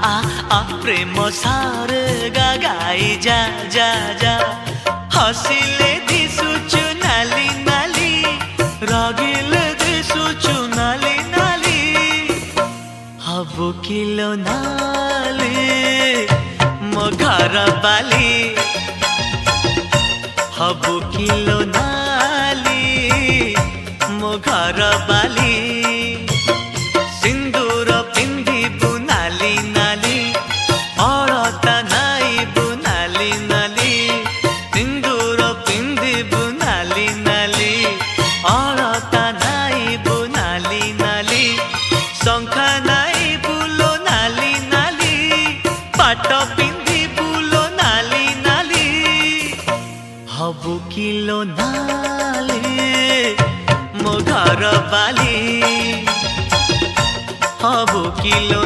प्रेम सारे गाई जा जा जा हसिले दिसुचु नाली नाली रागिले दिसुचु नाली नाली हबु किलो नाली मो घर बाली हबु किलो नाली मो घर बाली सिंदूर पिंधिबु नाली नाली अलता नाइबु नाली नाली सिंदूर पिंधिबु नाली नाली अलता नाइबु नाली नाली शंखा नाइबु लो नाली नाली पाट पिंधिबु लो नाली नाली हबु किलो नाली मो घर बाली हबु किलो